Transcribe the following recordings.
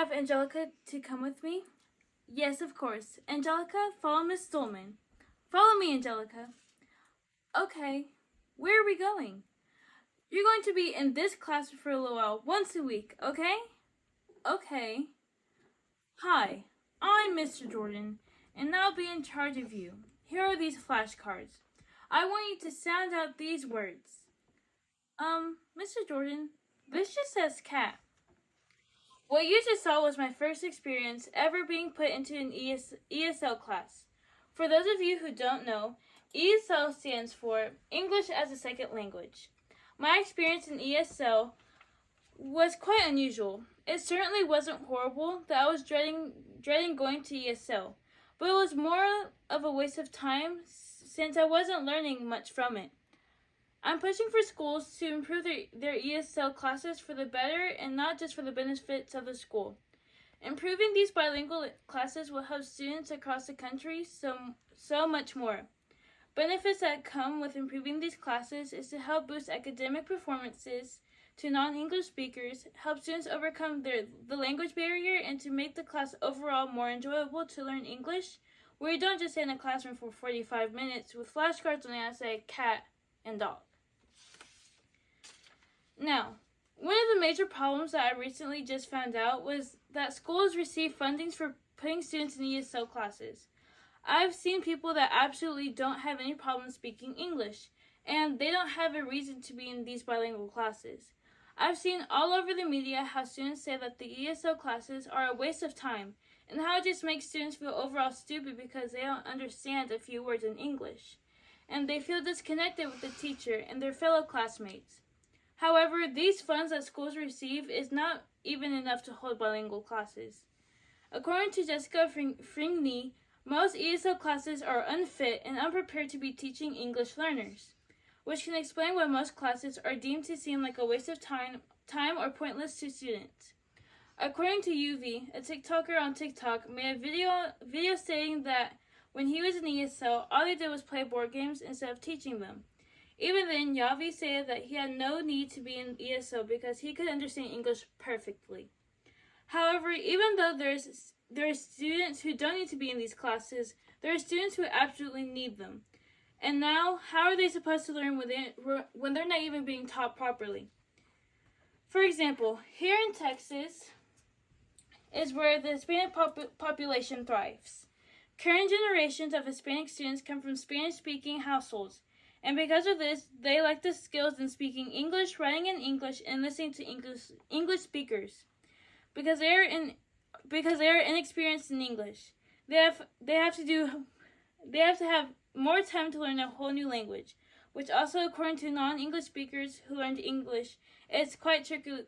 have Angelica to come with me? Yes, of course. Angelica, follow Miss Stolman. Follow me, Angelica. Okay, where are we going? You're going to be in this class for a little while, once a week, okay? Okay. Hi, I'm Mr. Jordan, and I'll be in charge of you. Here are these flashcards. I want you to sound out these words. Mr. Jordan, this just says cat. What you just saw was my first experience ever being put into an ESL class. For those of you who don't know, ESL stands for English as a Second Language. My experience in ESL was quite unusual. It certainly wasn't horrible that I was dreading going to ESL, but it was more of a waste of time since I wasn't learning much from it. I'm pushing for schools to improve their ESL classes for the better and not just for the benefits of the school. Improving these bilingual classes will help students across the country so much more. Benefits that come with improving these classes is to help boost academic performances to non-English speakers, help students overcome the language barrier, and to make the class overall more enjoyable to learn English, where you don't just sit in a classroom for 45 minutes with flashcards on how to say cat and dog. Now, one of the major problems that I recently just found out was that schools receive fundings for putting students in ESL classes. I've seen people that absolutely don't have any problem speaking English, and they don't have a reason to be in these bilingual classes. I've seen all over the media how students say that the ESL classes are a waste of time, and how it just makes students feel overall stupid because they don't understand a few words in English, and they feel disconnected with the teacher and their fellow classmates. However, these funds that schools receive is not even enough to hold bilingual classes. According to Jessica Fringney, most ESL classes are unfit and unprepared to be teaching English learners, which can explain why most classes are deemed to seem like a waste of time or pointless to students. According to UV, a TikToker on TikTok made a video stating that when he was in ESL, all he did was play board games instead of teaching them. Even then, Yavi said that he had no need to be in ESL because he could understand English perfectly. However, even though there are students who don't need to be in these classes, there are students who absolutely need them. And now, how are they supposed to learn when they're not even being taught properly? For example, here in Texas is where the Hispanic population thrives. Current generations of Hispanic students come from Spanish-speaking households, and because of this, they lack the skills in speaking English, writing in English, and listening to English speakers. Because they are inexperienced in English, they have to have more time to learn a whole new language, which also, according to non-English speakers who learned English, is quite tricky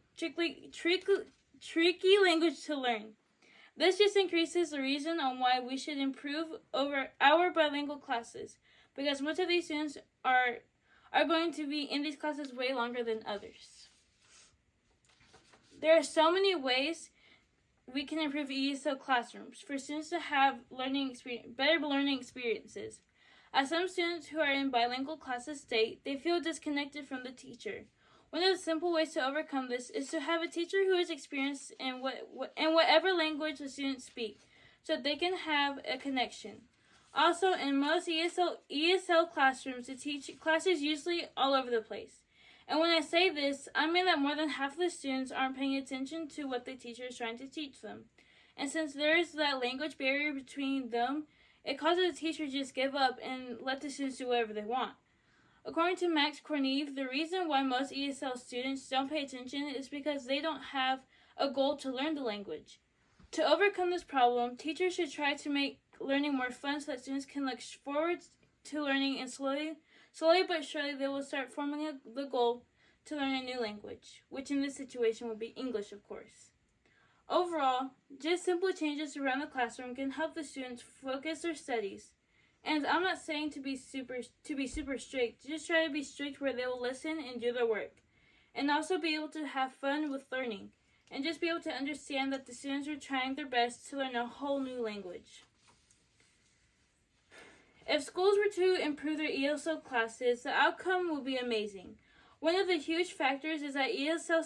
language to learn. This just increases the reason on why we should improve over our bilingual classes, because most of these students are going to be in these classes way longer than others. There are so many ways we can improve ESL classrooms for students to have better learning experiences. As some students who are in bilingual classes state, they feel disconnected from the teacher. One of the simple ways to overcome this is to have a teacher who is experienced in whatever language the students speak, so they can have a connection. Also, in most ESL classrooms, the classes usually all over the place. And when I say this, I mean that more than half of the students aren't paying attention to what the teacher is trying to teach them. And since there is that language barrier between them, it causes the teacher to just give up and let the students do whatever they want. According to Max Corneve, the reason why most ESL students don't pay attention is because they don't have a goal to learn the language. To overcome this problem, teachers should try to make learning more fun so that students can look forward to learning, and slowly but surely they will start forming the goal to learn a new language, which in this situation would be English, of course. Overall, just simple changes around the classroom can help the students focus their studies. And I'm not saying to be super strict, just try to be strict where they will listen and do their work. And also be able to have fun with learning, and just be able to understand that the students are trying their best to learn a whole new language. If schools were to improve their ESL classes, the outcome will be amazing. One of the huge factors is that ESL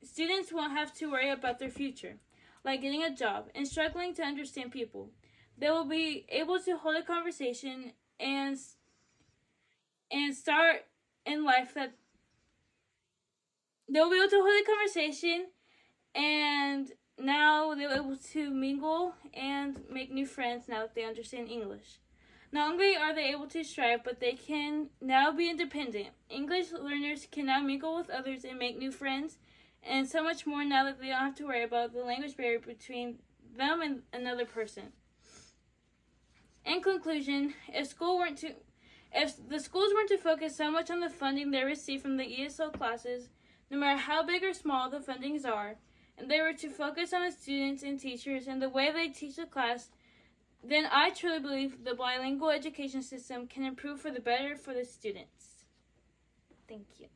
students won't have to worry about their future. like getting a job, and struggling to understand people. They will be able to hold a conversation and start in life that they'll be able to hold a conversation, and now they're able to mingle and make new friends now that they understand English. Not only are they able to strive, but they can now be independent. English learners can now mingle with others and make new friends, and so much more now that they don't have to worry about the language barrier between them and another person. In conclusion, if the schools weren't to focus so much on the funding they receive from the ESL classes, no matter how big or small the fundings are, and they were to focus on the students and teachers and the way they teach the class, then I truly believe the bilingual education system can improve for the better for the students. Thank you.